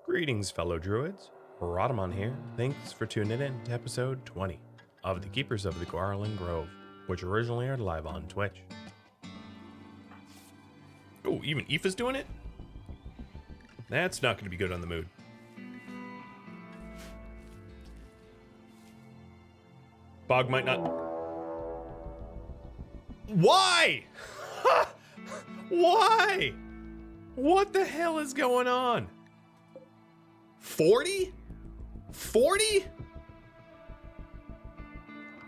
Greetings, fellow Druids. Rhadamant here. Thanks for tuning in to episode 20 of the Keepers of the Gauranlen Grove, which originally aired live on Twitch. Oh, even Aoife's doing it? That's not going to be good on the mood. Bog might not... Why? Why? What the hell is going on? 40? 40?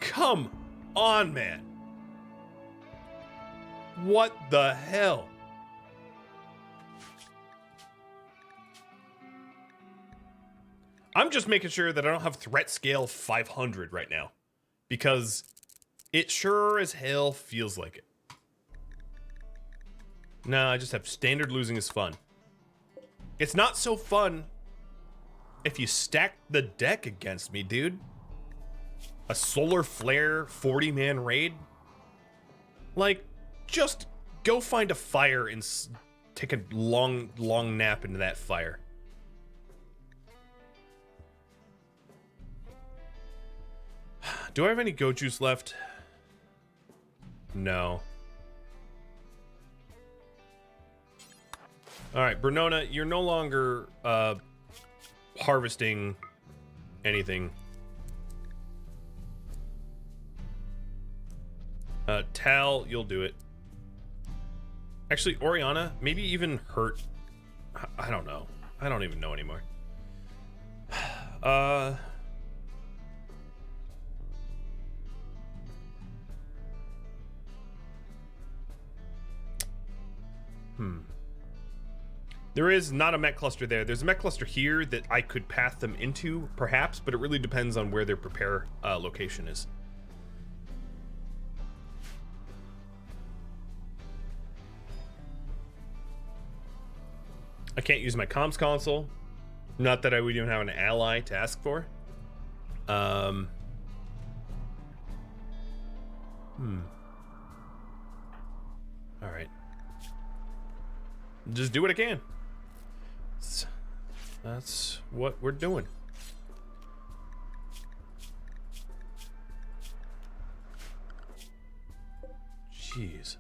Come on, man. What the hell? I'm just making sure that I don't have threat scale 500 right now, because it sure as hell feels like it. No, I just have standard losing is fun. It's not so fun if you stack the deck against me, dude. A solar flare 40-man raid? Like, just go find a fire and take a long nap into that fire. Do I have any goat juice left? No. Alright, Brenonna, you're no longer harvesting anything. Tal, you'll do it. Actually, Oriana, maybe even Hurt. I don't know. I don't even know anymore. There is not a mech cluster there. There's a mech cluster here that I could path them into, perhaps, but it really depends on where their prepare location is. I can't use my comms console. Not that I would even have an ally to ask for. All right. Just do what I can. That's what we're doing. Jeez.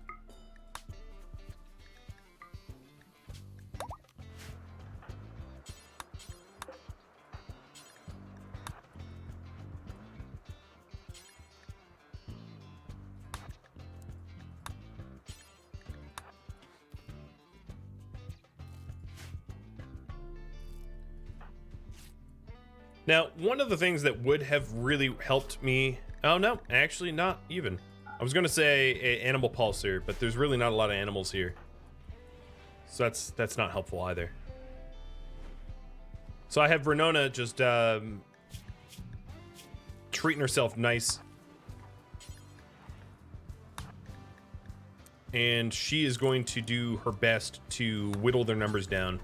Now, one of the things that would have really helped me... Oh, no, actually not even. I was going to say an animal pulsar, but there's really not a lot of animals here. So that's not helpful either. So I have Brenonna just treating herself nice. And she is going to do her best to whittle their numbers down.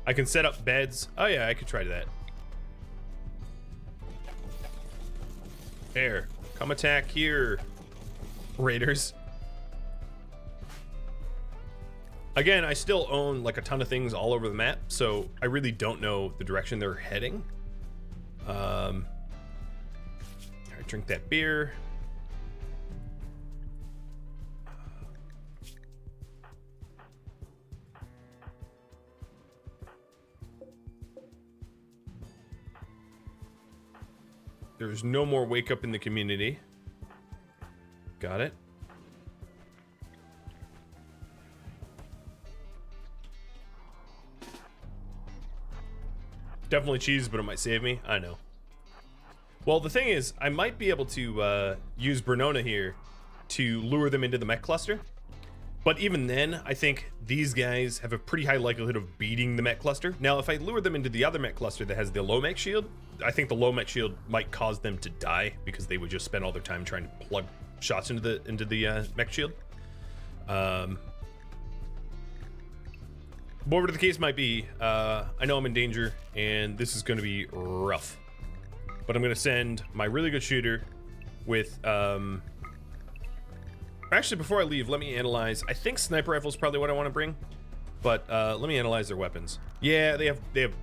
I can set up beds. Oh yeah, I could try that. There, come attack here, raiders. Again, I still own like a ton of things all over the map, so I really don't know the direction they're heading. All right, drink that beer. There's no more wake up in the community. Got it. Definitely cheese, but it might save me. I know. Well, the thing is, I might be able to use Brenonna here to lure them into the mech cluster. But even then, I think these guys have a pretty high likelihood of beating the mech cluster. Now, if I lure them into the other mech cluster that has the low mech shield, I think the low mech shield might cause them to die because they would just spend all their time trying to plug shots into the mech shield. Whatever the case might be, I know I'm in danger, and this is going to be rough. But I'm going to send my really good shooter with Actually, before I leave, let me analyze. I think sniper rifle is probably what I want to bring, but let me analyze their weapons. Yeah, they have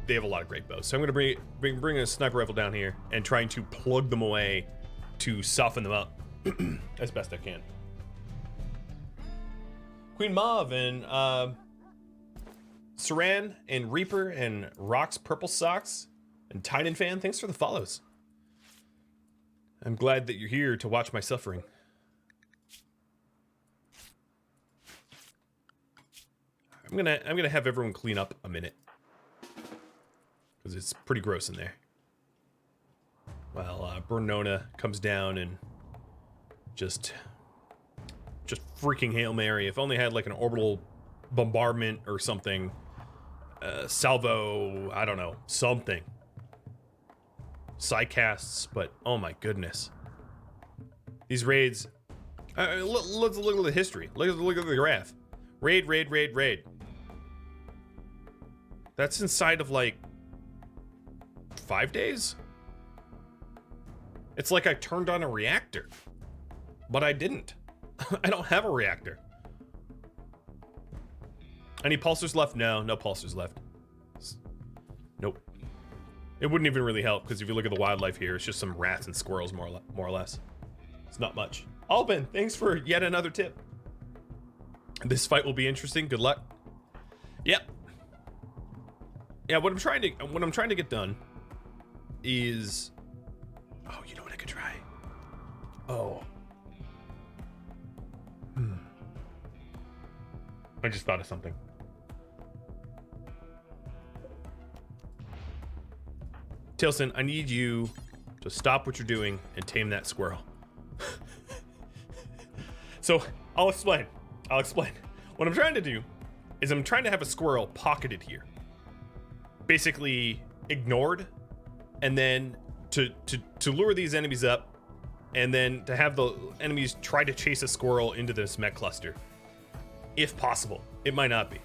a lot of great bows. So I'm gonna bring a sniper rifle down here and trying to plug them away to soften them up as best I can. Queen Mauve and Saran and Reaper and Rock's Purple Socks and Titan Fan, thanks for the follows. I'm glad that you're here to watch my suffering. I'm gonna have everyone clean up a minute because it's pretty gross in there. While Brenonna comes down and just freaking Hail Mary. If only I had like an orbital bombardment or something, salvo, I don't know, something. Psycasts, but oh my goodness, these raids. Let's look at the history. Look at the graph. Raid. That's inside of like 5 days. It's like I turned on a reactor, but I didn't. I don't have a reactor. Any pulsars left? No pulsars left. Nope. It wouldn't even really help because if you look at the wildlife here, it's just some rats and squirrels more or less. It's not much. Albin, thanks for yet another tip. This fight will be interesting. Good luck. Yep. Yeah, what I'm trying to get done is, oh, you know what I could try? Oh. I just thought of something. Tilson, I need you to stop what you're doing and tame that squirrel. So, I'll explain. What I'm trying to do is I'm trying to have a squirrel pocketed here. Basically ignored, and then to lure these enemies up, and then to have the enemies try to chase a squirrel into this mech cluster. If possible. It might not be.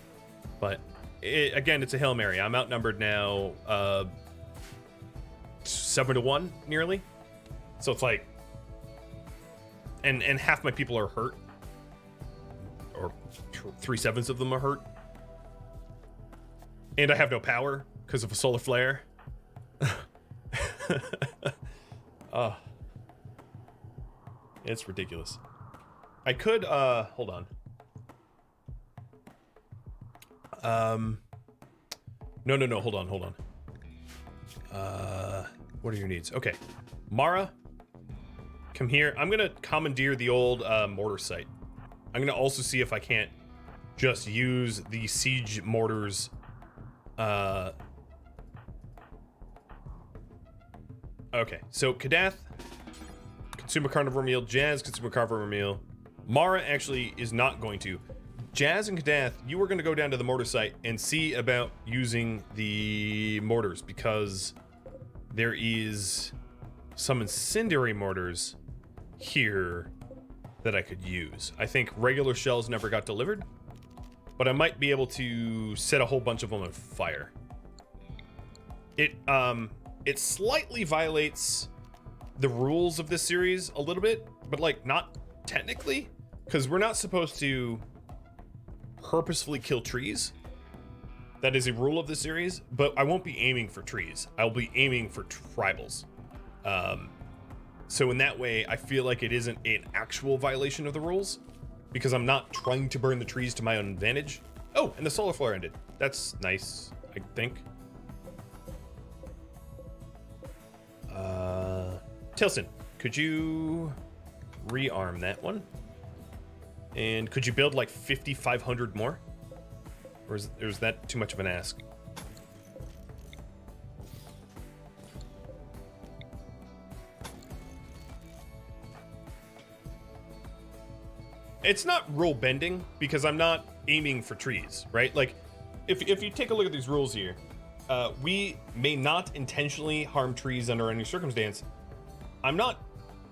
But, again, it's a Hail Mary. I'm outnumbered now 7-1, nearly. So it's like... And half my people are hurt. Or 3/7 of them are hurt. And I have no power because of a solar flare. It's ridiculous. I could, hold on. No, hold on. What are your needs? Okay. Mara, come here. I'm gonna commandeer the old mortar site. I'm gonna also see if I can't just use the siege mortars. Okay, so Kadath, consume a carnivore meal. Jazz, consume a carnivore meal. Mara actually is not going to. Jazz and Kadath, you are going to go down to the mortar site and see about using the mortars, because there is some incendiary mortars here that I could use. I think regular shells never got delivered, but I might be able to set a whole bunch of them on fire. It slightly violates the rules of this series a little bit, but like not technically, because we're not supposed to purposefully kill trees. That is a rule of the series, but I won't be aiming for trees. I'll be aiming for tribals. So in that way, I feel like it isn't an actual violation of the rules, because I'm not trying to burn the trees to my own advantage. Oh, and the solar flare ended. That's nice, I think. Tilson, could you rearm that one? And could you build like 5,500 more? Or is that too much of an ask? It's not rule bending because I'm not aiming for trees, right? Like, if you take a look at these rules here, we may not intentionally harm trees under any circumstance. I'm not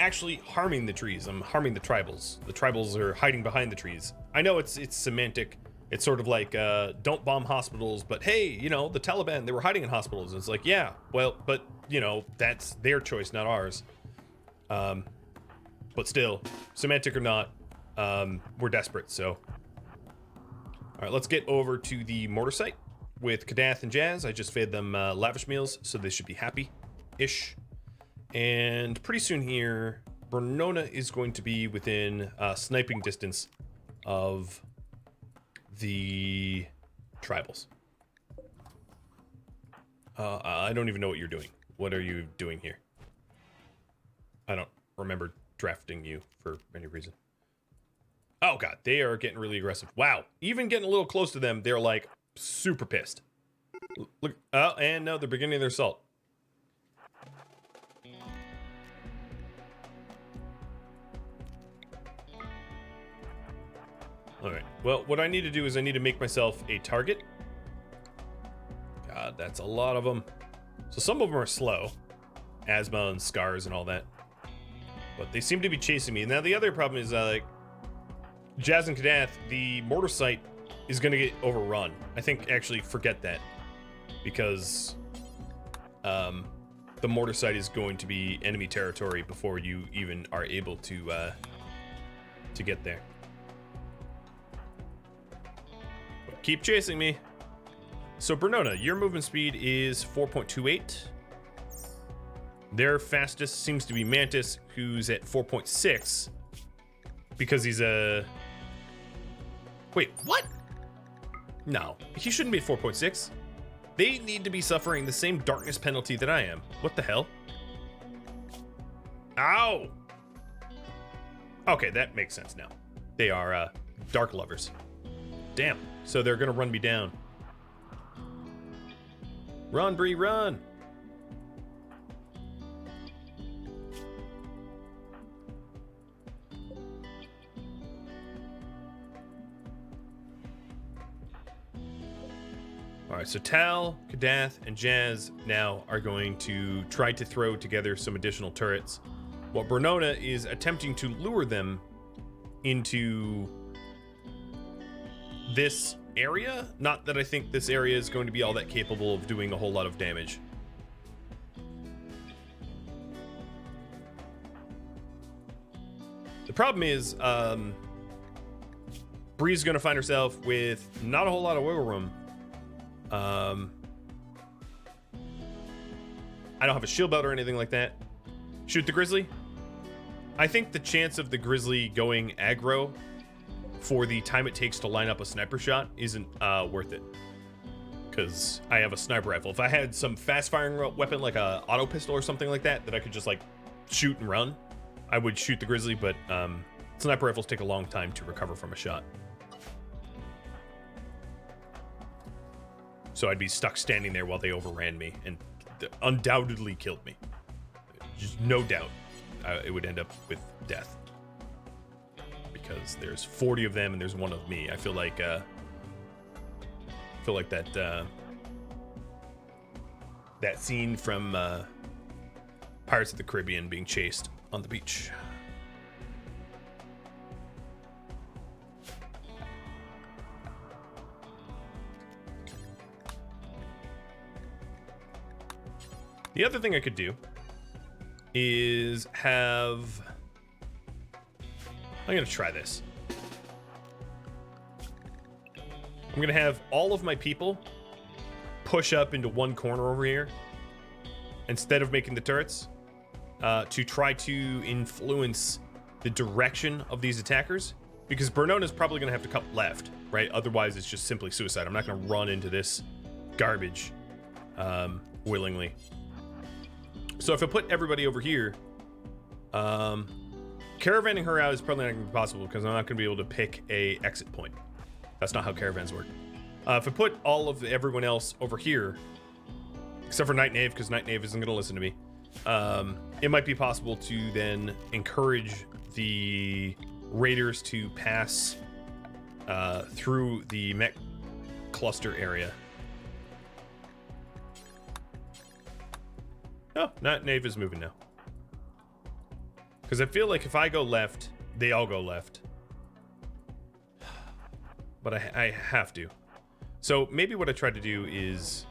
actually harming the trees. I'm harming the tribals. The tribals are hiding behind the trees. I know it's semantic. It's sort of like, don't bomb hospitals, but hey, you know, the Taliban, they were hiding in hospitals. And it's like, yeah, well, but, you know, that's their choice, not ours. But still, semantic or not, we're desperate, so. All right, let's get over to the mortar site with Kadath and Jazz. I just fed them lavish meals, so they should be happy-ish. And pretty soon here, Brenonna is going to be within sniping distance of the tribals. I don't even know what you're doing. What are you doing here? I don't remember drafting you for any reason. Oh god, they are getting really aggressive. Wow, even getting a little close to them, they're like super pissed. Look, oh, and no, they're beginning their assault. Alright, well, what I need to do is I need to make myself a target. God, that's a lot of them. So some of them are slow. Asthma and scars and all that. But they seem to be chasing me. Now, the other problem is, like, Jazz and Kadath, the mortar site is going to get overrun. I think, actually, forget that. Because the mortar site is going to be enemy territory before you even are able to get there. But keep chasing me. So, Brenonna, your movement speed is 4.28. Their fastest seems to be Mantis, who's at 4.6. Because he's a... Wait, what? No, he shouldn't be at 4.6. They need to be suffering the same darkness penalty that I am. What the hell? Ow! Okay, that makes sense now. They are dark lovers. Damn, so they're gonna run me down. Run, Bree, run! Alright, so Tal, Kadath, and Jazz now are going to try to throw together some additional turrets, while Brenonna is attempting to lure them into this area. Not that I think this area is going to be all that capable of doing a whole lot of damage. The problem is, Bree's going to find herself with not a whole lot of wiggle room. I don't have a shield belt or anything like that. Shoot the grizzly. I think the chance of the grizzly going aggro for the time it takes to line up a sniper shot isn't worth it, because I have a sniper rifle. If I had some fast firing weapon like a auto pistol or something like that I could just like shoot and run, I would shoot the grizzly. But sniper rifles take a long time to recover from a shot. So I'd be stuck standing there while they overran me and undoubtedly killed me. Just no doubt it would end up with death. Because there's 40 of them and there's one of me. I feel like that that scene from Pirates of the Caribbean being chased on the beach. The other thing I could do is have... I'm going to try this. I'm going to have all of my people push up into one corner over here instead of making the turrets to try to influence the direction of these attackers, because Brenonna's probably going to have to cut left, right? Otherwise, it's just simply suicide. I'm not going to run into this garbage willingly. So if I put everybody over here, caravanning her out is probably not going to be possible because I'm not going to be able to pick a exit point. That's not how caravans work. If I put all of everyone else over here, except for Night Knave, because Night Knave isn't going to listen to me, it might be possible to then encourage the raiders to pass through the mech cluster area. Oh, Night Knave is moving now. Because I feel like if I go left, they all go left. But I have to. So maybe what I tried to do is...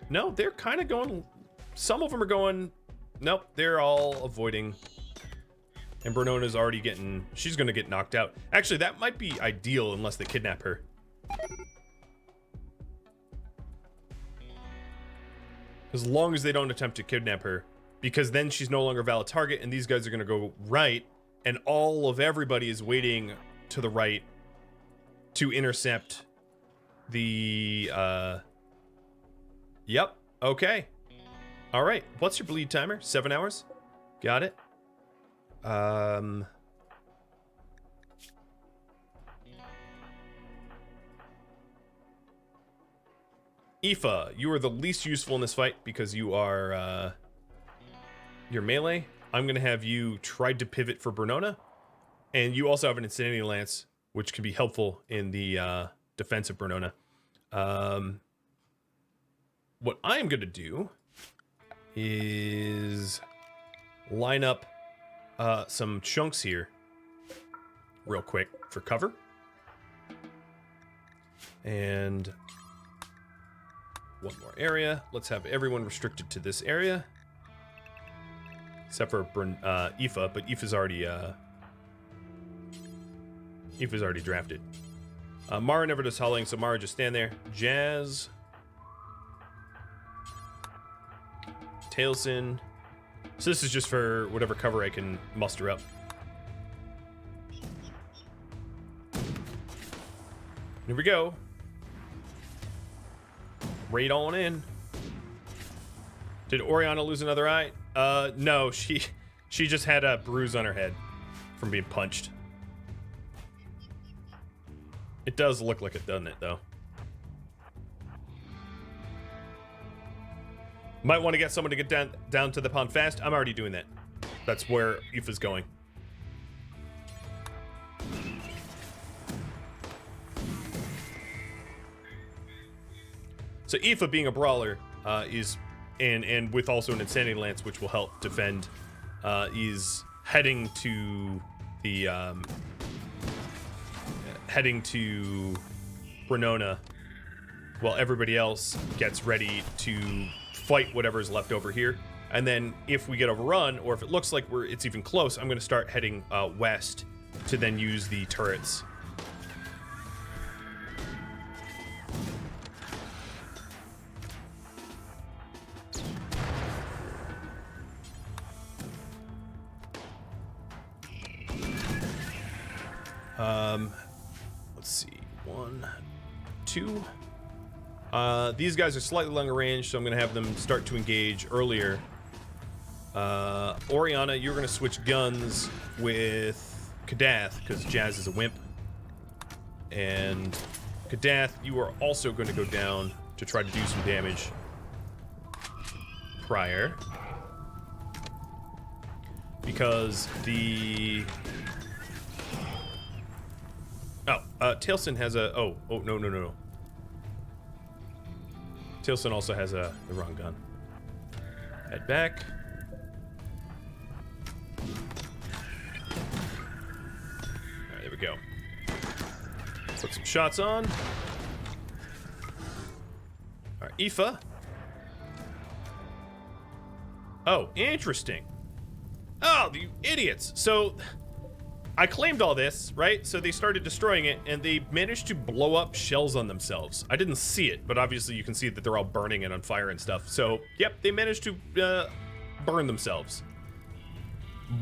No, they're kind of going... Some of them are going... Nope, they're all avoiding. And Brennona's already getting... She's going to get knocked out. Actually, that might be ideal unless they kidnap her. As long as they don't attempt to kidnap her. Because then she's no longer a valid target, and these guys are going to go right. And all of everybody is waiting to the right to intercept the... Yep. Okay. All right. What's your bleed timer? 7 hours? Got it. Aoife, you are the least useful in this fight because you are, you're melee. I'm going to have you try to pivot for Brenonna. And you also have an Insanity Lance, which can be helpful in the defense of Brenonna. What I'm going to do is line up some chunks here real quick for cover. And one more area. Let's have everyone restricted to this area. Except for Aoife, but Aoife's already drafted. Mara never does hulling, so Mara just stand there. Jazz. Tailsin. So this is just for whatever cover I can muster up. Here we go. Raid on in. Did Oriana lose another eye? No, she just had a bruise on her head from being punched. It does look like it, doesn't it, though? Might want to get someone to get down to the pond fast. I'm already doing that. That's where Aoife's going. So Aoife, being a brawler, is and with also an Insanity Lance, which will help defend, is heading to the Brenonna, while everybody else gets ready to fight whatever's left over here. And then if we get overrun, or if it looks like it's even close, I'm going to start heading west to then use the turrets. Let's see, 1, 2. These guys are slightly longer range, so I'm going to have them start to engage earlier. Oriana, you're going to switch guns with Kadath, because Jazz is a wimp. And Kadath, you are also going to go down to try to do some damage prior. Because the... Tailsin has a... no. Tailsin also has the wrong gun. Head back. Alright, there we go. Put some shots on. Alright, Aoife. Oh, interesting. Oh, you idiots. So... I claimed all this, right? So they started destroying it, and they managed to blow up shells on themselves. I didn't see it, but obviously you can see that they're all burning and on fire and stuff. So, yep, they managed to burn themselves.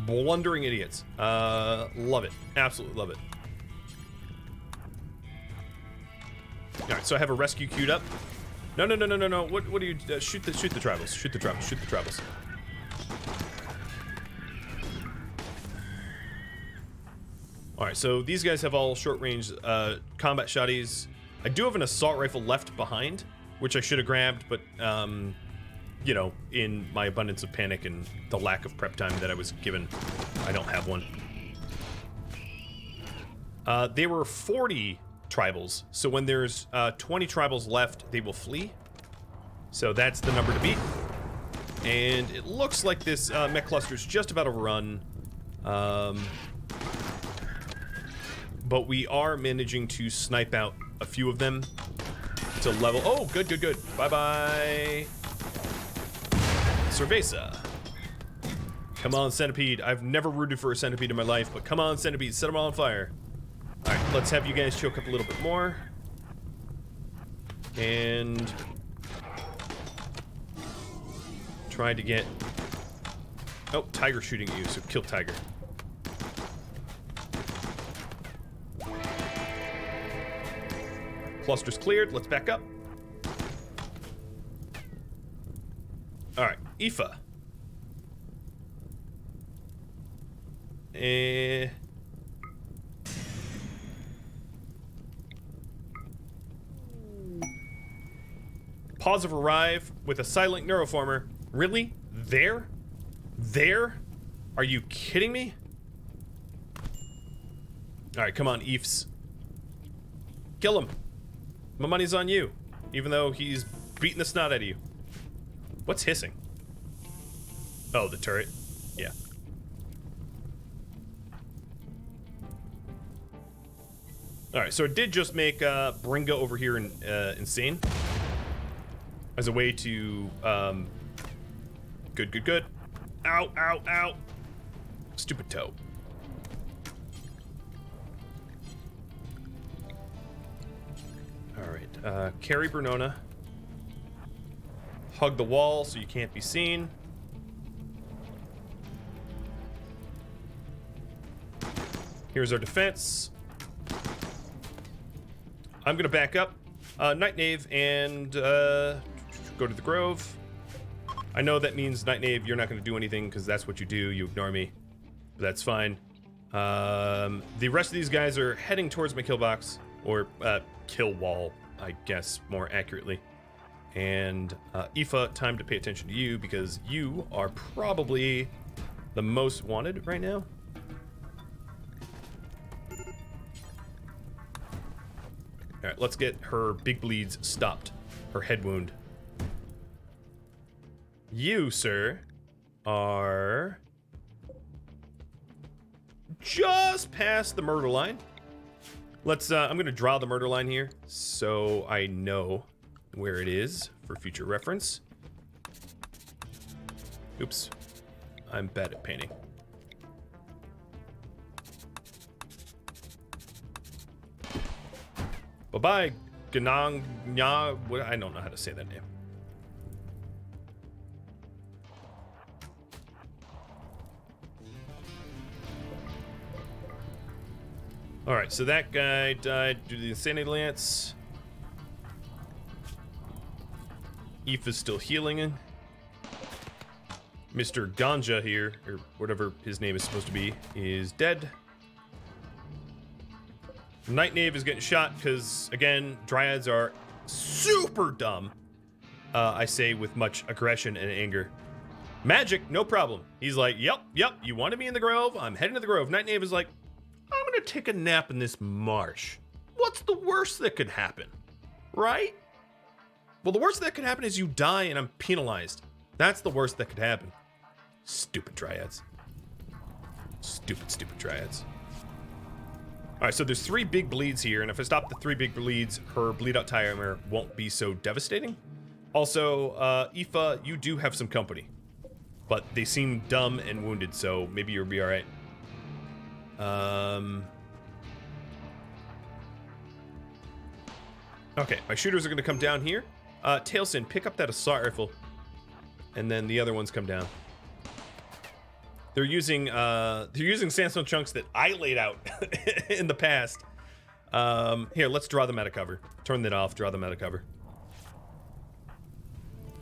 Blundering idiots. Love it. Absolutely love it. All right, so I have a rescue queued up. No. What do you... shoot the tribals. Shoot the tribals. Alright, so these guys have all short-range combat shotties. I do have an assault rifle left behind, which I should have grabbed, but, you know, in my abundance of panic and the lack of prep time that I was given, I don't have one. There were 40 tribals, so when there's 20 tribals left, they will flee. So that's the number to beat. And it looks like this mech cluster is just about overrun. But we are managing to snipe out a few of them to level. Oh, good. Bye-bye. Cerveza. Come on, centipede. I've never rooted for a centipede in my life, but come on, centipede. Set them all on fire. All right, let's have you guys choke up a little bit more. And try to get... Oh, tiger shooting at you, so kill tiger. Cluster's cleared. Let's back up. All right, Aoife. Pause of arrive with a silent neuroformer. Really? There? There? Are you kidding me? Alright, come on, Eefs. Kill him. My money's on you. Even though he's beating the snot out of you. What's hissing? Oh, the turret. Yeah. Alright, so it did just make Bringa over here insane. As a way to, good. Ow, ow, ow. Stupid toe. Alright, carry Brenonna. Hug the wall so you can't be seen. Here's our defense. I'm gonna back up. Night Knave and go to the Grove. I know that means Night Knave, you're not gonna do anything because that's what you do. You ignore me. But that's fine. The rest of these guys are heading towards my kill box, or kill wall, I guess more accurately. And Aoife, time to pay attention to you because you are probably the most wanted right now. All right, let's get her big bleeds stopped. Her head wound. You, sir, are just past the murder line. Let's, I'm gonna draw the murder line here so I know where it is for future reference. Oops, I'm bad at painting. Bye-bye, Ganang Nya. I don't know how to say that name. Alright, so that guy died due to the Insanity Lance. Aoife's still healing. Mr. Ganja here, or whatever his name is supposed to be, is dead. Night Knave is getting shot because, again, Dryads are super dumb. I say with much aggression and anger. Magic, no problem. He's like, yep, you wanted me in the Grove. I'm heading to the Grove. Night Knave is like, I'm gonna take a nap in this marsh. What's the worst that could happen? Right? Well, the worst that could happen is you die and I'm penalized. That's the worst that could happen. Stupid Dryads. Stupid Dryads. Alright, so there's 3 big bleeds here, and if I stop the 3 big bleeds, her bleed out timer won't be so devastating. Also, Aoife, you do have some company. But they seem dumb and wounded, so maybe you'll be alright. Okay, my shooters are gonna come down here. Tailsin, pick up that assault rifle. And then the other ones come down. They're using sandstone chunks that I laid out in the past. Here, let's draw them out of cover. Turn that off, draw them out of cover.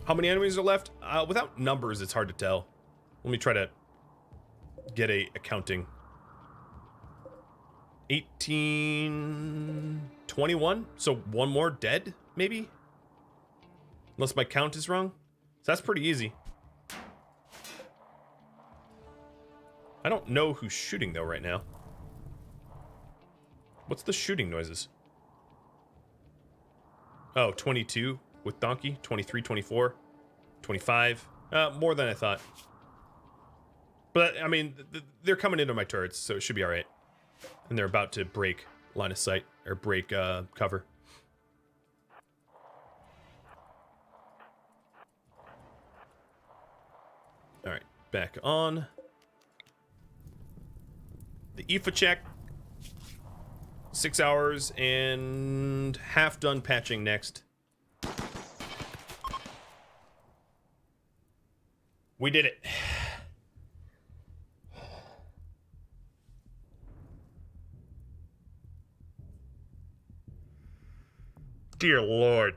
How many enemies are left? Without numbers, it's hard to tell. Let me try to get a counting. 18, 21. So one more dead, maybe? Unless my count is wrong. So that's pretty easy. I don't know who's shooting though right now. What's the shooting noises? Oh, 22 with Donkey, 23, 24, 25. More than I thought. But, I mean, they're coming into my turrets, so it should be alright. And they're about to break line of sight, or break cover. Alright, back on. the IFA check. 6 hours and half done patching next. We did it. Dear Lord.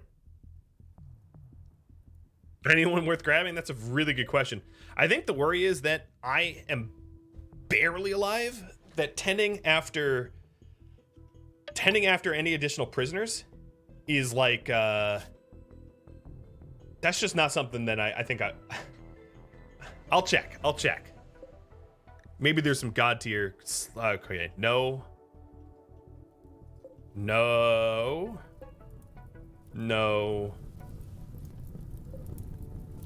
Anyone worth grabbing? That's a really good question. I think the worry is that I am barely alive, that tending after any additional prisoners is like, that's just not something that I think I'll check. Maybe there's some god tier. Okay, no.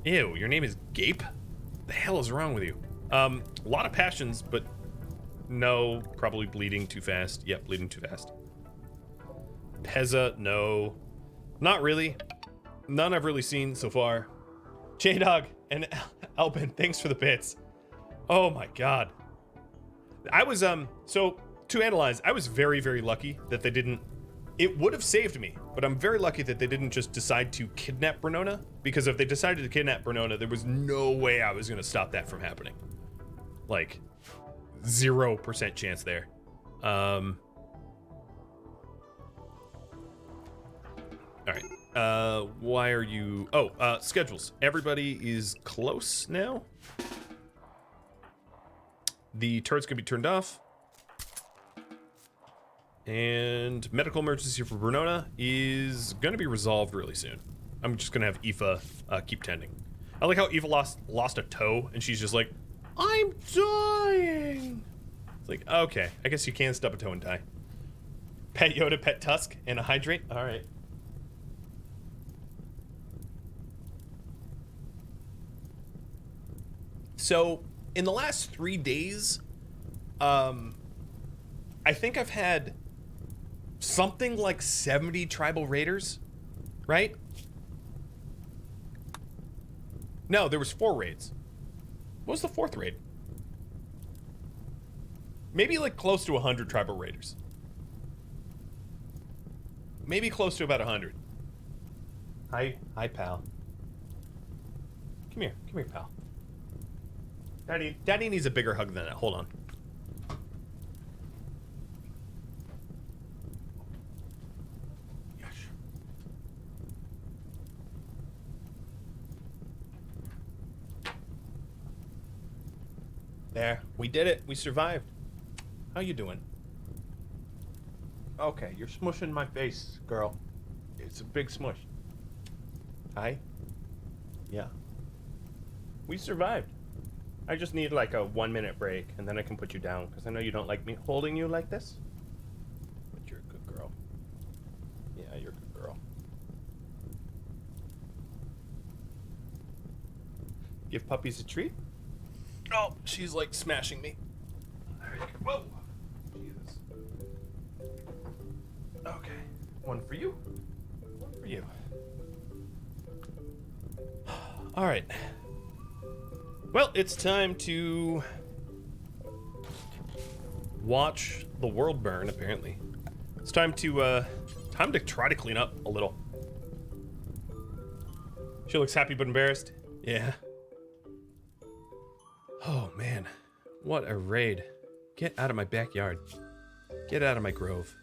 Ew, your name is Gape? The hell is wrong with you? A lot of passions, but no, probably bleeding too fast. Yep, bleeding too fast. Pezza, no. Not really. None I've really seen so far. J-Dog and Albin, thanks for the bits. Oh my god. I was, so, to analyze, I was very, very lucky that they didn't... It would have saved me, but I'm very lucky that they didn't just decide to kidnap Brenonna, because if they decided to kidnap Brenonna, there was no way I was going to stop that from happening. Like, 0% chance there. Alright, why are you... Oh, schedules. Everybody is close now. The turrets can be turned off. And medical emergency for Brenonna is going to be resolved really soon. I'm just going to have Aoife keep tending. I like how Aoife lost a toe, and she's just like, I'm dying! It's like, okay, I guess you can stub a toe and die. Pet Yoda, pet Tusk, and a hydrate? Alright. So, in the last 3 days, I think I've had something like 70 tribal raiders, right? No, there was 4 raids. What was the 4th raid? Maybe like close to 100 tribal raiders. Maybe close to about 100. Hi, pal. Come here, pal. Daddy needs a bigger hug than that. Hold on. There, we did it. We survived. How you doing? Okay, you're smushing my face, girl. It's a big smush. Hi. Yeah. We survived. I just need like a 1-minute break, and then I can put you down, because I know you don't like me holding you like this. But you're a good girl. Yeah, you're a good girl. Give puppies a treat? Oh, she's like smashing me. There you go. Whoa. Jesus. Okay. One for you. One for you. All right. Well, it's time to watch the world burn, apparently. It's time to try to clean up a little. She looks happy but embarrassed. Yeah. Oh, man. What a raid. Get out of my backyard. Get out of my grove.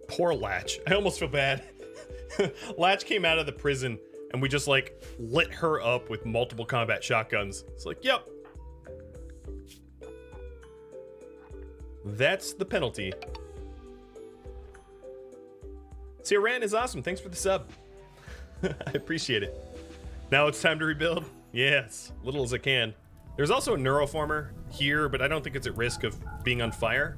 Poor Latch. I almost feel bad. Latch came out of the prison and we just like lit her up with multiple combat shotguns. It's like, yep. That's the penalty. Siran is awesome. Thanks for the sub. I appreciate it. Now it's time to rebuild. Yes, little as I can. There's also a neuroformer here, but I don't think it's at risk of being on fire.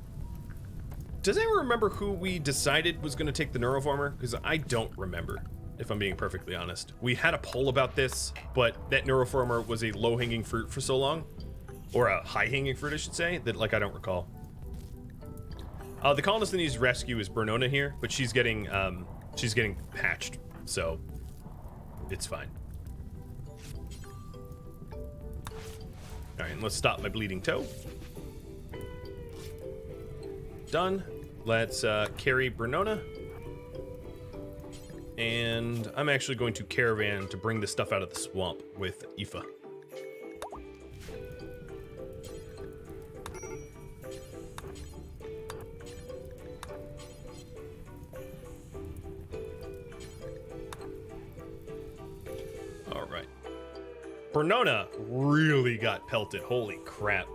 Does anyone remember who we decided was going to take the neuroformer? Because I don't remember, if I'm being perfectly honest. We had a poll about this, but that neuroformer was a low-hanging fruit for so long. Or a high-hanging fruit, I should say, that like I don't recall. The colonist that needs rescue is Brenonna here, but she's getting she's getting patched, so it's fine. All right, let's stop my bleeding toe. Done. Let's carry Brenonna. And I'm actually going to caravan to bring the stuff out of the swamp with Aoife. All right. Brenonna really got pelted. Holy crap.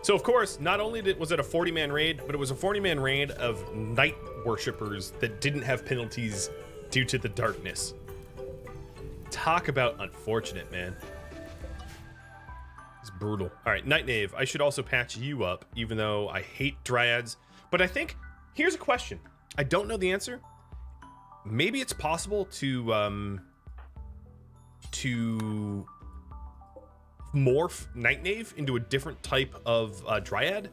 So, of course, not only was it a 40-man raid, but it was a 40-man raid of night worshippers that didn't have penalties due to the darkness. Talk about unfortunate, man. It's brutal. All right, Night Knave, I should also patch you up, even though I hate Dryads. But I think, here's a question. I don't know the answer. Maybe it's possible to morph Night Knave into a different type of Dryad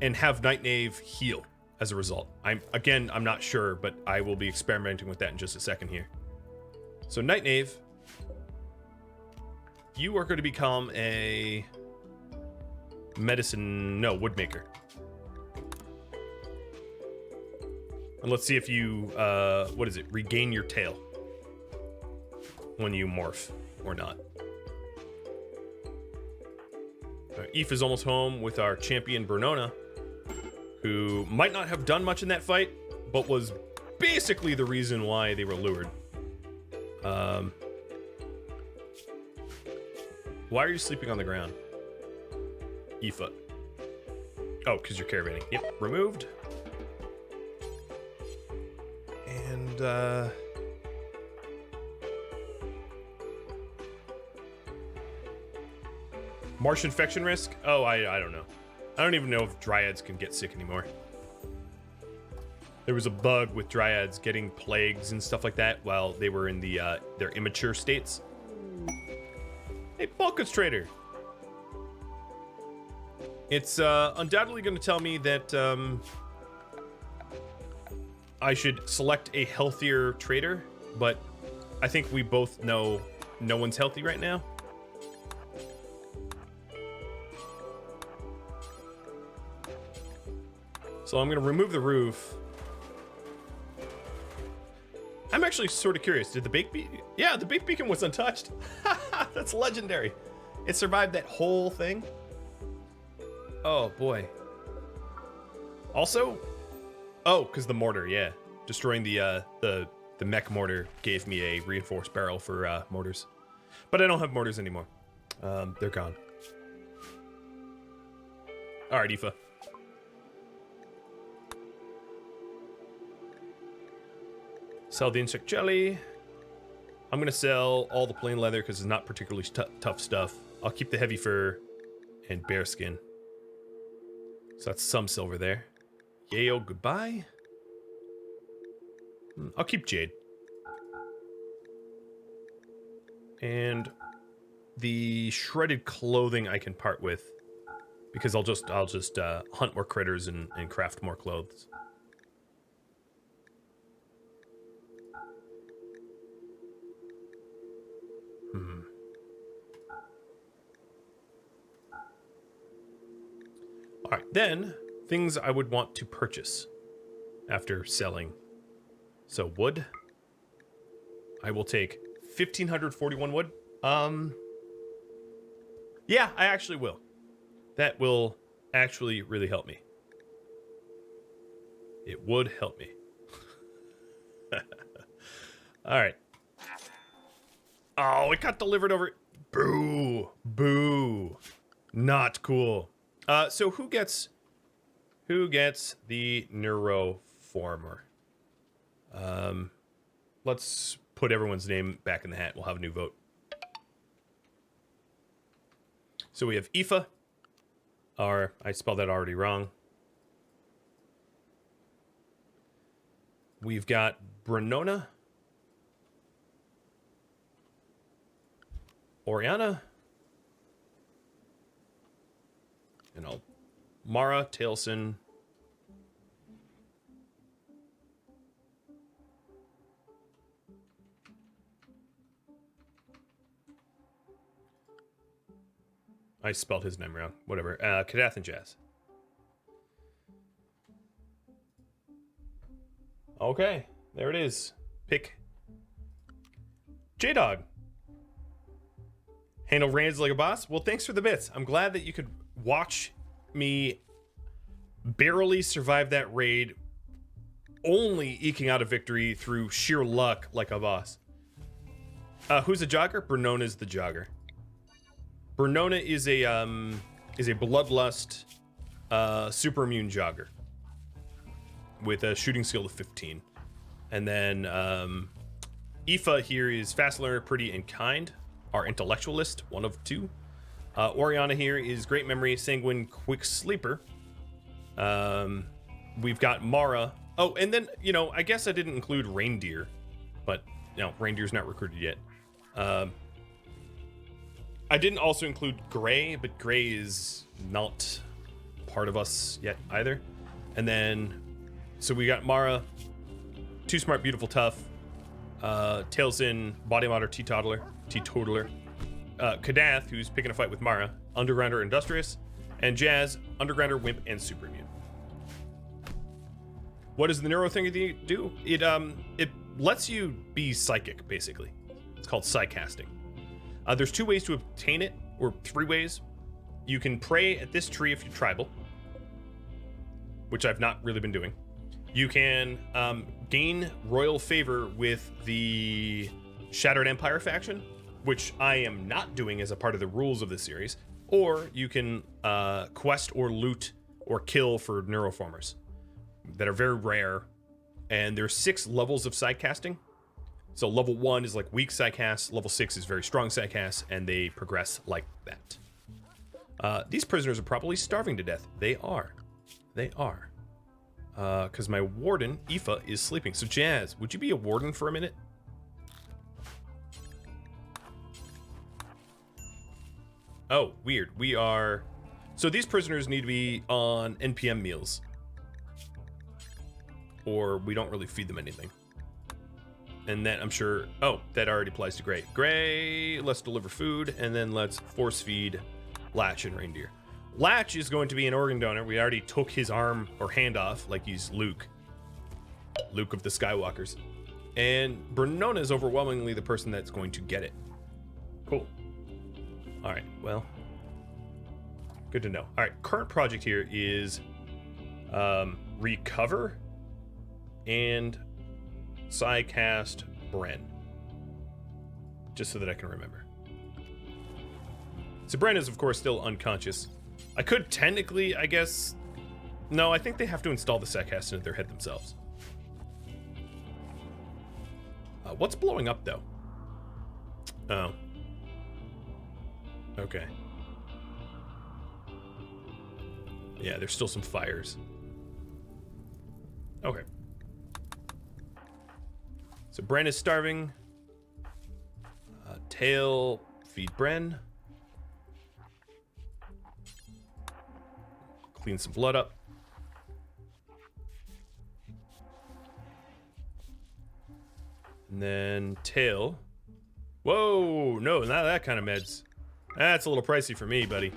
and have Night Knave heal as a result. I'm not sure, but I will be experimenting with that in just a second here. So Night Knave, you are going to become a woodmaker. And let's see if you, regain your tail when you morph or not. Aoife is almost home with our champion Brenonna, who might not have done much in that fight, but was basically the reason why they were lured. Why are you sleeping on the ground? Aoife. Oh, because you're caravanning. Yep, removed. And, Marsh infection risk? Oh, I don't know. I don't even know if Dryads can get sick anymore. There was a bug with Dryads getting plagues and stuff like that while they were in the their immature states. Hey, Bulkers Trader. It's undoubtedly going to tell me that I should select a healthier trader, but I think we both know no one's healthy right now. So I'm going to remove the roof. I'm actually sort of curious. Did the bake beacon? Yeah, the bake beacon was untouched. That's legendary. It survived that whole thing. Oh boy. Also, because the mortar, yeah, destroying the mech mortar gave me a reinforced barrel for mortars, but I don't have mortars anymore. They're gone. All right, Aoife. Sell the insect jelly. I'm going to sell all the plain leather because it's not particularly tough stuff. I'll keep the heavy fur and bear skin. So that's some silver there. Yayo, goodbye. I'll keep jade. And the shredded clothing I can part with because I'll just hunt more critters and craft more clothes. All right, then things I would want to purchase after selling. So wood. I will take 1,541 wood. Yeah, I actually will. That will actually really help me. It would help me. All right. Oh, it got delivered over. Boo. Boo. Not cool. So who gets the neuroformer? Let's put everyone's name back in the hat. We'll have a new vote. So we have Aoife. I spelled that already wrong. We've got Brenonna. Oriana. And Mara, Tailson. I spelled his name wrong. Whatever. Kadath and Jazz. Okay, there it is. Pick J-Dog. Handle raids like a boss? Well, thanks for the bits. I'm glad that you could watch me barely survive that raid, only eking out a victory through sheer luck like a boss. Who's a jogger? Brennona's the jogger. Brenonna is a bloodlust super immune jogger with a shooting skill of 15. And then Aoife here is fast learner, pretty, and kind. Our intellectualist, one of two. Oriana here is great memory, sanguine, quick sleeper. We've got Mara. Oh, and then, you know, I guess I didn't include Reindeer, but, you know, Reindeer's not recruited yet. I didn't also include Gray, but Gray is not part of us yet either. And then, so we got Mara, Too Smart, Beautiful, Tough, Tailsin, Body Modder, Teetotaler, Kadath, who's picking a fight with Mara, Undergrounder, Industrious, and Jazz, Undergrounder, Wimp, and Super Immune. What does the neuro thing do? It lets you be psychic, basically. It's called psycasting. There's 2 ways to obtain it, or 3 ways. You can pray at this tree if you're tribal, which I've not really been doing. You can gain royal favor with the Shattered Empire faction, which I am not doing as a part of the rules of the series. Or you can quest or loot or kill for neuroformers that are very rare. And there's 6 levels of sidecasting. So level 1 is like weak sidecast, level 6 is very strong sidecast, and they progress like that. These prisoners are probably starving to death. They are. They are. Because my warden, Aoife, is sleeping. So Jazz, would you be a warden for a minute? Oh, weird. We are... So these prisoners need to be on NPM meals. Or we don't really feed them anything. And that, I'm sure... Oh, that already applies to Gray. Gray, let's deliver food, and then let's force feed Latch and Reindeer. Latch is going to be an organ donor. We already took his arm or hand off, like he's Luke. Luke of the Skywalkers. And Brenonna is overwhelmingly the person that's going to get it. Cool. Alright, well. Good to know. Alright, current project here is recover and Psycast Bren. Just so that I can remember. So Bren is, of course, still unconscious. I could technically, I guess... No, I think they have to install the Psycast into their head themselves. What's blowing up, though? Oh. Okay. Yeah, there's still some fires. Okay. So Bren is starving. Tail, feed Bren. Clean some blood up. And then Tail. Whoa, no, not that kind of meds. That's a little pricey for me, buddy.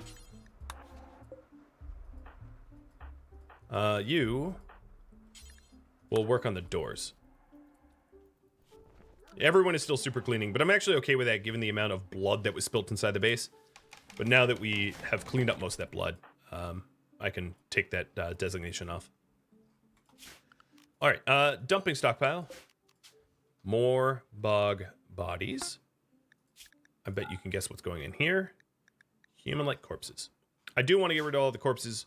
You will work on the doors. Everyone is still super cleaning, but I'm actually okay with that given the amount of blood that was spilt inside the base. But now that we have cleaned up most of that blood, I can take that designation off. Alright, dumping stockpile. More bog bodies. I bet you can guess what's going in here. Human-like corpses. I do want to get rid of all the corpses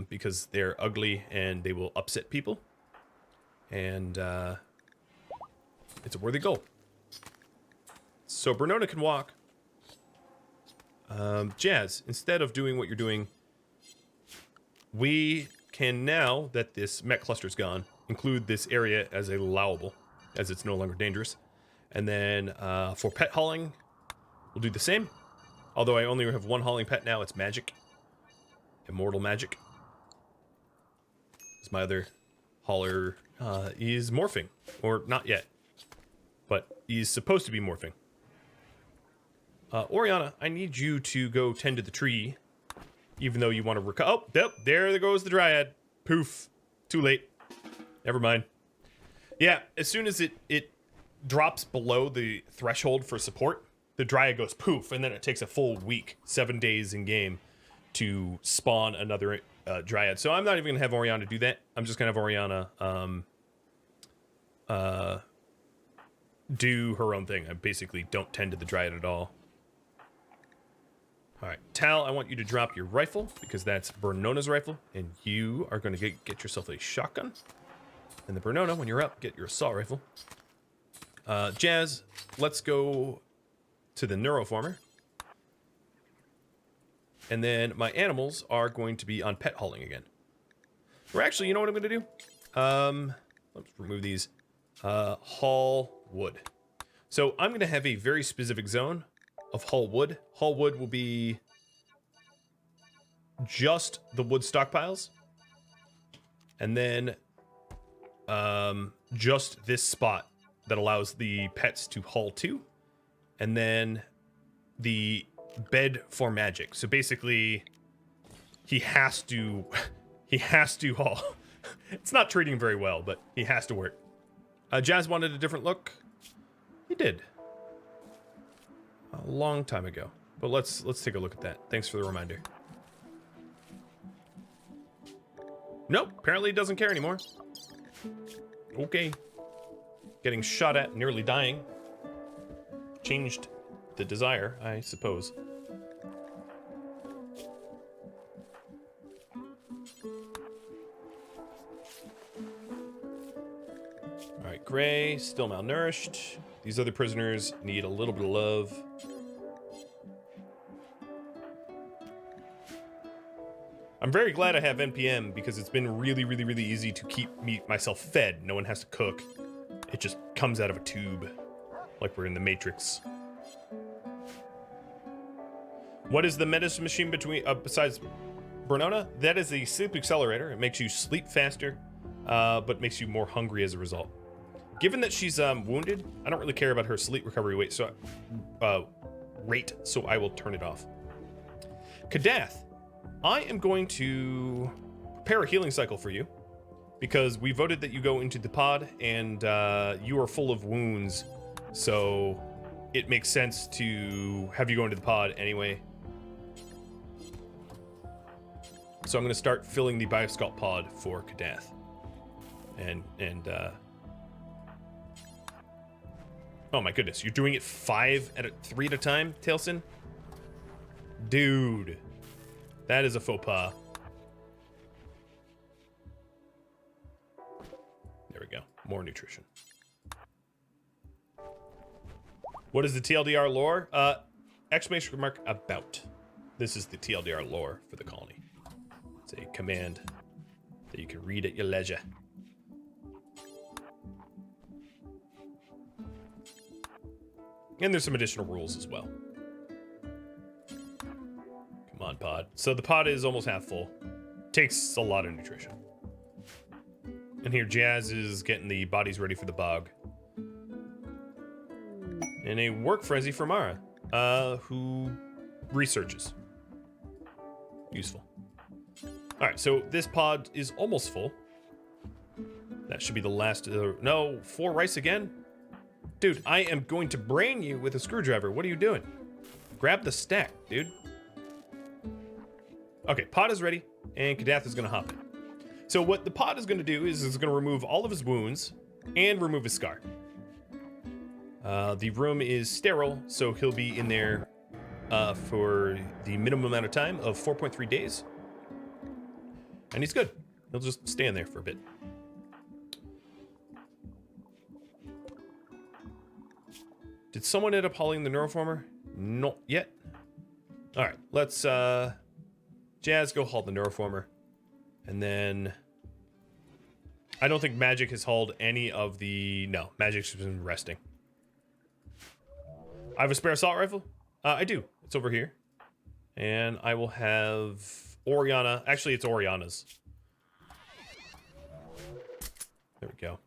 because they're ugly and they will upset people. And it's a worthy goal. So Brenonna can walk. Jazz, instead of doing what you're doing, we can, now that this mech cluster's gone, include this area as allowable, as it's no longer dangerous. And then for pet hauling, we'll do the same. Although I only have one hauling pet now, it's magic. Immortal magic. Because my other hauler is morphing. Or not yet. But he's supposed to be morphing. Oriana, I need you to go tend to the tree, even though you want to recover. Oh, yep, there goes the Dryad. Poof. Too late. Never mind. Yeah, as soon as it drops below the threshold for support, the Dryad goes poof, and then it takes a full week, 7 days in game, to spawn another Dryad. So I'm not even gonna have Oriana do that. I'm just gonna have Oriana do her own thing. I basically don't tend to the Dryad at all. All right, Tal, I want you to drop your rifle because that's Brenonna's rifle, and you are going to get yourself a shotgun. And the Brenonna, when you're up, get your assault rifle. Jazz, let's go to the neuroformer. And then my animals are going to be on pet hauling again. Or actually, you know what I'm going to do? Let's remove these. Haul wood. So I'm going to have a very specific zone of haul wood. Haul wood will be just the wood stockpiles. And then just this spot that allows the pets to haul to. And then the bed for magic. So basically he has to haul. It's not treating very well, but he has to work. Jazz wanted a different look. He did. A long time ago. But let's take a look at that. Thanks for the reminder. Nope, apparently he doesn't care anymore. Okay. Getting shot at, nearly dying. Changed the desire, I suppose. Alright, Gray, still malnourished. These other prisoners need a little bit of love. I'm very glad I have NPM because it's been really, really, really easy to keep myself fed. No one has to cook. It just comes out of a tube, like we're in the Matrix. What is the medicine machine between besides Brenonna? That is a sleep accelerator. It makes you sleep faster, but makes you more hungry as a result. Given that she's wounded, I don't really care about her sleep recovery rate, so I will turn it off. Kadath, I am going to prepare a healing cycle for you because we voted that you go into the pod and you are full of wounds, so it makes sense to have you go into the pod anyway. So I'm going to start filling the Biosculpt pod for Kadath. And oh my goodness, you're doing it 3 at a time, Tailson? Dude, that is a faux pas. There we go, more nutrition. What is the TLDR lore? Exclamation mark about. This is the TLDR lore for the colony. It's a command that you can read at your leisure. And there's some additional rules as well. Come on, pod. So the pod is almost half full. Takes a lot of nutrition. And here Jazz is getting the bodies ready for the bog. And a work frenzy for Mara, who researches. Useful. Alright, so this pod is almost full. That should be the last. No, 4 rice again? Dude, I am going to brain you with a screwdriver. What are you doing? Grab the stack, dude. Okay, pod is ready, and Kadath is going to hop in. So what the pod is going to do is it's going to remove all of his wounds and remove his scar. The room is sterile, so he'll be in there for the minimum amount of time of 4.3 days. And he's good. He'll just stay in there for a bit. Did someone end up hauling the neuroformer? Not yet. All right, let's Jazz go haul the neuroformer. And then I don't think Magic has hauled any of the... No, Magic's been resting. I have a spare assault rifle? I do. It's over here. And I will have Oriana. Actually, it's Oriana's. There we go.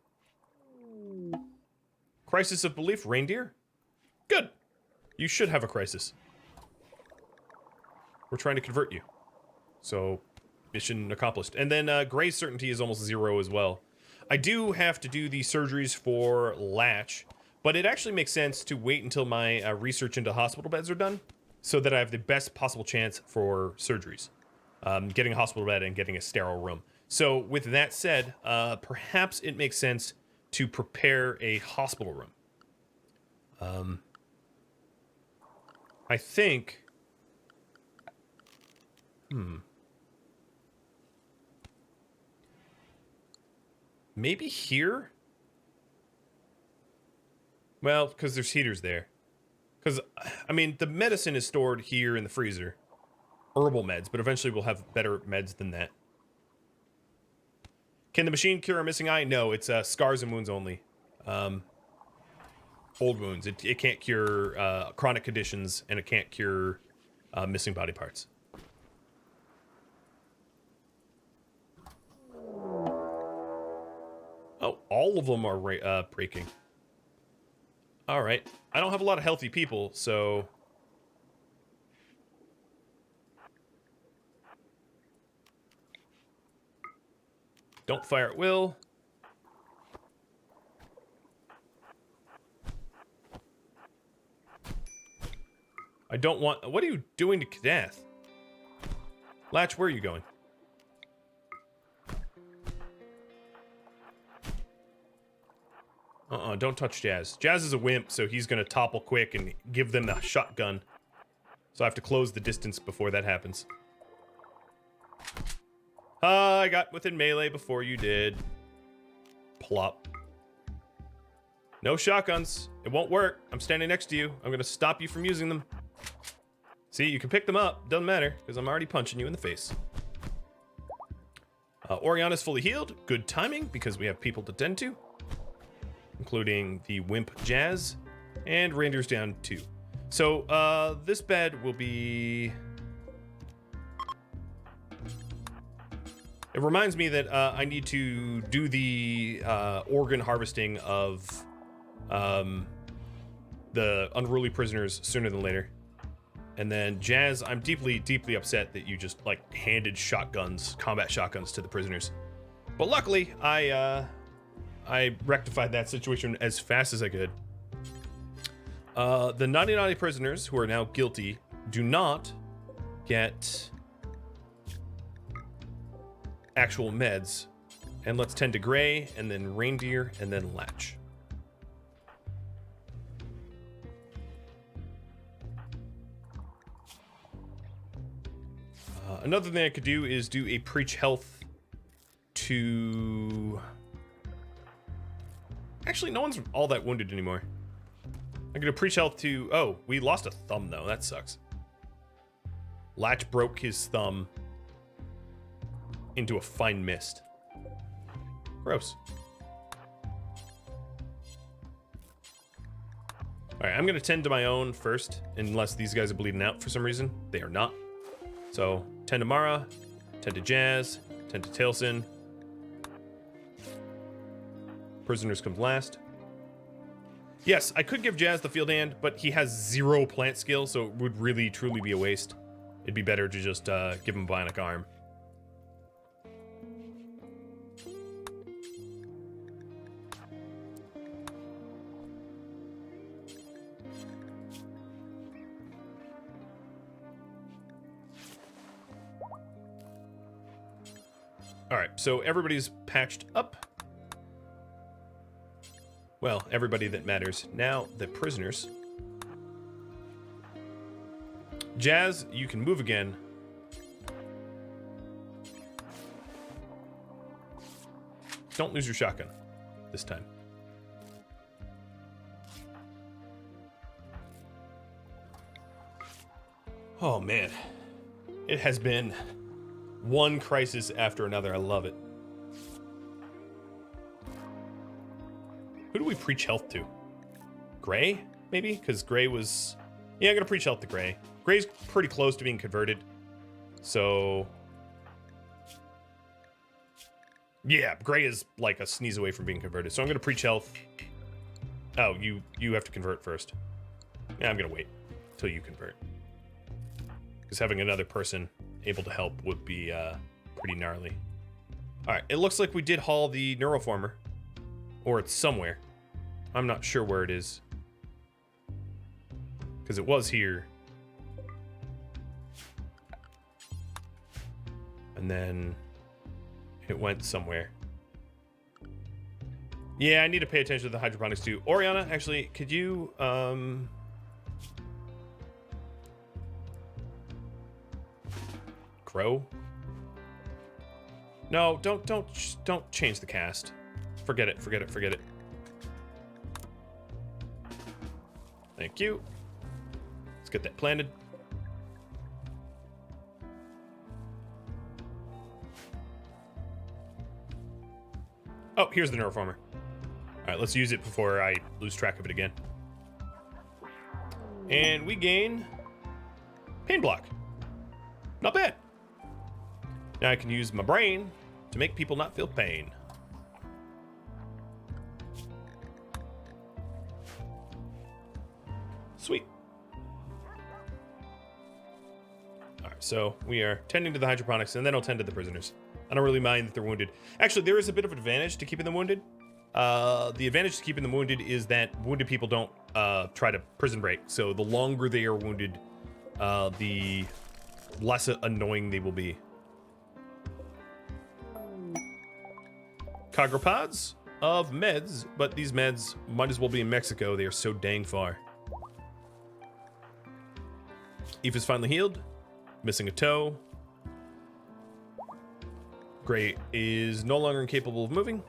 Crisis of Belief, Reindeer. Good. You should have a crisis. We're trying to convert you. So, mission accomplished. And then Gray's certainty is almost 0 as well. I do have to do the surgeries for Latch, but it actually makes sense to wait until my research into hospital beds are done, so that I have the best possible chance for surgeries. Getting a hospital bed and getting a sterile room. So with that said, perhaps it makes sense to prepare a hospital room. I think... Maybe here? Well, because there's heaters there. Because, I mean, the medicine is stored here in the freezer. Herbal meds, but eventually we'll have better meds than that. Can the machine cure a missing eye? No, it's scars and wounds only. Old wounds. It can't cure chronic conditions, and it can't cure missing body parts. Oh, all of them are breaking. Alright. I don't have a lot of healthy people, so... Don't fire at will. I don't want... What are you doing to Kadath? Latch, where are you going? Don't touch Jazz. Jazz is a wimp, so he's gonna topple quick and give them the shotgun. So I have to close the distance before that happens. I got within melee before you did. Plop. No shotguns. It won't work. I'm standing next to you. I'm gonna stop you from using them. See, you can pick them up. Doesn't matter, because I'm already punching you in the face. Oriana's fully healed. Good timing, because we have people to tend to. Including the wimp Jazz. And Reindeer's down 2. So, this bed will be... It reminds me that I need to do the organ harvesting of the unruly prisoners sooner than later. And then Jazz, I'm deeply, deeply upset that you just like handed shotguns, combat shotguns to the prisoners. But luckily, I rectified that situation as fast as I could. The 99 prisoners who are now guilty do not get actual meds. And let's tend to Gray, and then Reindeer, and then Latch. Another thing I could do is do a preach health to... Actually, no one's all that wounded anymore. I'm gonna preach health to... Oh, we lost a thumb, though. That sucks. Latch broke his thumb into a fine mist. Gross. Alright, I'm gonna tend to my own first, unless these guys are bleeding out for some reason. They are not. So, tend to Mara, tend to Jazz, tend to Tailsin. Prisoners comes last. Yes, I could give Jazz the field hand, but he has 0 plant skill, so it would really, truly be a waste. It'd be better to just give him Bionic Arm. Alright, so everybody's patched up. Well, everybody that matters. Now, the prisoners. Jazz, you can move again. Don't lose your shotgun this time. Oh, man. It has been one crisis after another. I love it. Who do we preach health to? Gray, maybe? Because Gray was... Yeah, I'm going to preach health to Gray. Gray's pretty close to being converted. So... Yeah, Gray is like a sneeze away from being converted. So I'm going to preach health. Oh, you have to convert first. Yeah, I'm going to wait. till you convert. Because having another person able to help would be pretty gnarly. All right, it looks like we did haul the neuroformer, or it's somewhere. I'm not sure where it is, because it was here. And then it went somewhere. Yeah, I need to pay attention to the hydroponics too. Oriana, actually, could you grow? No, don't change the cast. Forget it. Thank you. Let's get that planted. Oh, here's the neuroformer. All right, let's use it before I lose track of it again. And we gain pain block. Not bad. Now I can use my brain to make people not feel pain. Sweet. All right, so we are tending to the hydroponics, and then I'll tend to the prisoners. I don't really mind that they're wounded. Actually, there is a bit of an advantage to keeping them wounded. The advantage to keeping them wounded is that wounded people don't try to prison break. So the longer they are wounded, the less annoying they will be. Cogropods of meds, but these meds might as well be in Mexico. They are so dang far. Eve is finally healed. Missing a toe. Gray is no longer incapable of moving.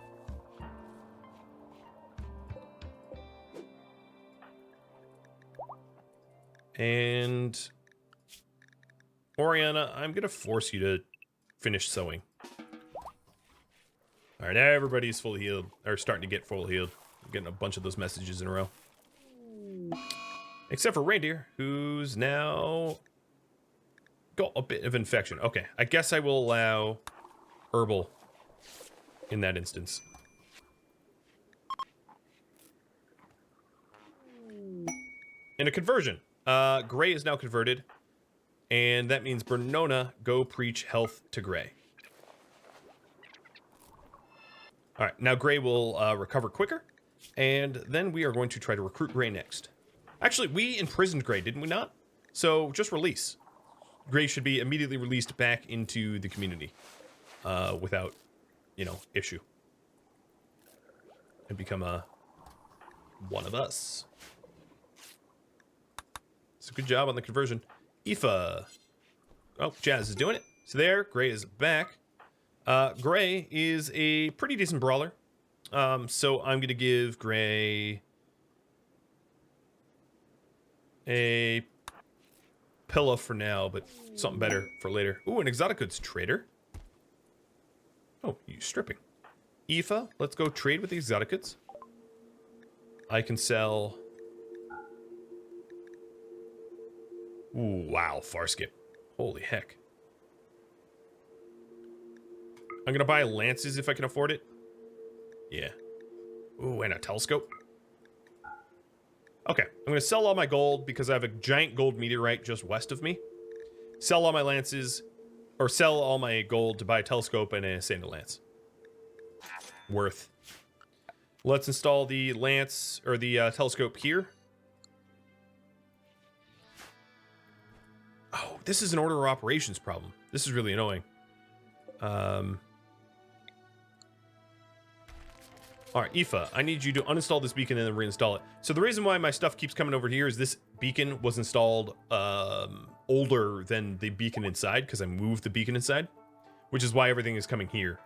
And Oriana, I'm going to force you to finish sewing. All right, everybody's fully healed, or starting to get full healed. I'm getting a bunch of those messages in a row. Except for Reindeer, who's now got a bit of infection. Okay, I guess I will allow herbal in that instance. In a conversion, Gray is now converted, and that means Brenonna go preach health to Gray. All right, now Gray will recover quicker, and then we are going to try to recruit Gray next. Actually, we imprisoned Gray, didn't we not? So just release. Gray should be immediately released back into the community without, issue. And become one of us. So good job on the conversion. Aoife. Oh, Jazz is doing it. So there, Gray is back. Gray is a pretty decent brawler. So I'm going to give Gray a pillow for now, but something better for later. Ooh, an exotic goods trader. Oh, you stripping. Aoife, let's go trade with the exotic goods. I can sell... Ooh, wow, far skip. Holy heck. I'm gonna buy lances if I can afford it. Yeah. Ooh, and a telescope. Okay, I'm gonna sell all my gold because I have a giant gold meteorite just west of me. Sell all my lances, or sell all my gold to buy a telescope and a sandal lance. Worth. Let's install the lance, or the telescope here. Oh, this is an order of operations problem. This is really annoying. Alright, Aoife, I need you to uninstall this beacon and then reinstall it. So the reason why my stuff keeps coming over here is this beacon was installed older than the beacon inside, because I moved the beacon inside, which is why everything is coming here,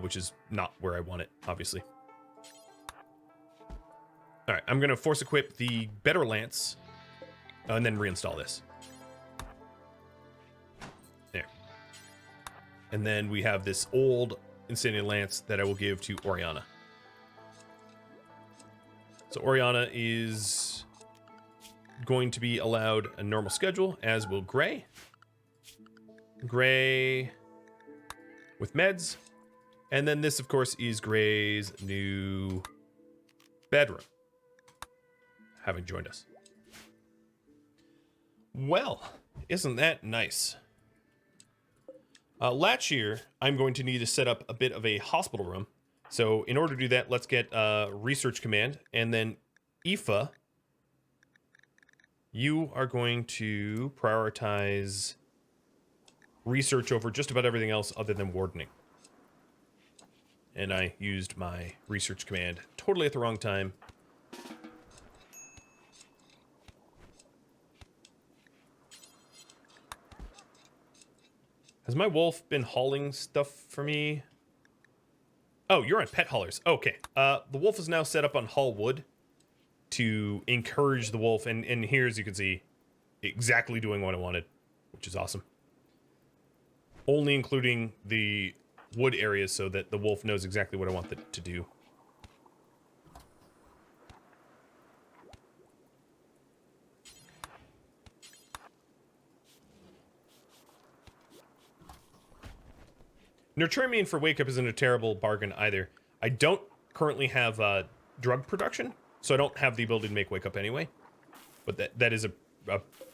which is not where I want it, obviously. Alright, I'm going to force equip the better lance, and then reinstall this. There. And then we have this old Insanity Lance that I will give to Oriana. So Oriana is going to be allowed a normal schedule, as will Gray. Gray with meds. And then this, of course, is Gray's new bedroom, having joined us. Well, isn't that nice? Last year, I'm going to need to set up a bit of a hospital room. So in order to do that, let's get research command, and then Aoife, you are going to prioritize research over just about everything else other than wardening. And I used my research command totally at the wrong time. Has my wolf been hauling stuff for me? Oh, you're on pet haulers. Okay. The wolf is now set up on haul wood to encourage the wolf. And here, as you can see, exactly doing what I wanted, which is awesome. Only including the wood areas so that the wolf knows exactly what I want it to do. Nurturmian for Wake Up isn't a terrible bargain either. I don't currently have drug production, so I don't have the ability to make Wake Up anyway. But that is a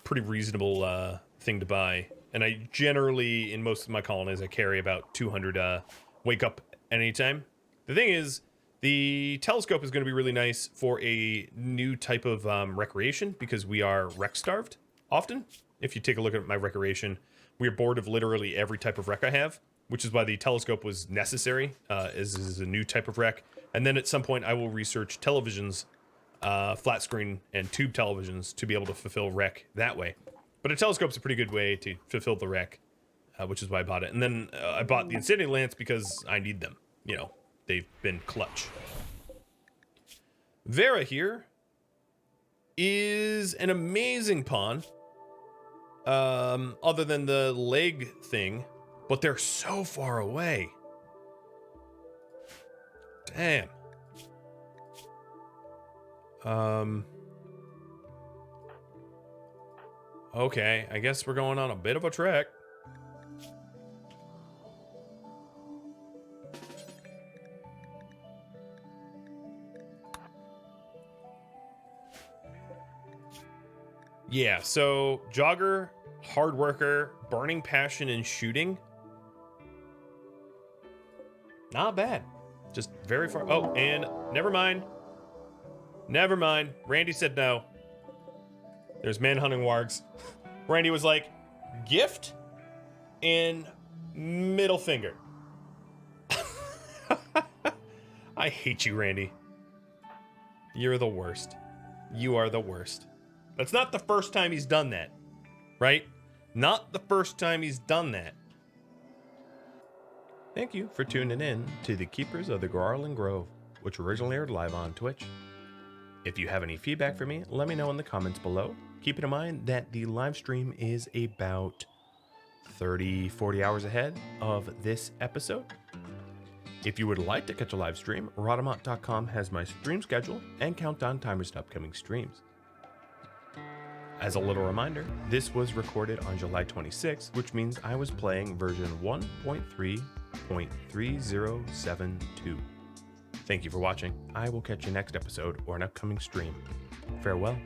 pretty reasonable thing to buy. And I generally, in most of my colonies, I carry about 200 Wake Up at any time. The thing is, the telescope is going to be really nice for a new type of recreation, because we are rec-starved often. If you take a look at my recreation, we are bored of literally every type of rec I have, which is why the telescope was necessary, as is a new type of rec. And then at some point, I will research televisions, flat screen and tube televisions, to be able to fulfill rec that way. But a telescope's a pretty good way to fulfill the rec, which is why I bought it. And then I bought the Insanity Lance because I need them. You know, they've been clutch. Vera here is an amazing pawn, other than the leg thing. But they're so far away. Damn. Okay, I guess we're going on a bit of a trek. Yeah, so jogger, hard worker, burning passion, and shooting. Not bad. Just very far. Oh, and never mind. Never mind. Randy said no. There's manhunting wargs. Randy was like, gift and middle finger. I hate you, Randy. You're the worst. You are the worst. That's not the first time he's done that, right? Not the first time he's done that. Thank you for tuning in to the Keepers of the Gauranlen Grove, which originally aired live on Twitch. If you have any feedback for me, let me know in the comments below. Keep in mind that the live stream is about 30-40 hours ahead of this episode. If you would like to catch a live stream, Rhadamant.com has my stream schedule and countdown timers to upcoming streams. As a little reminder, this was recorded on July 26th, which means I was playing version 1.3.3072. Thank you for watching. I will catch you next episode or an upcoming stream. Farewell.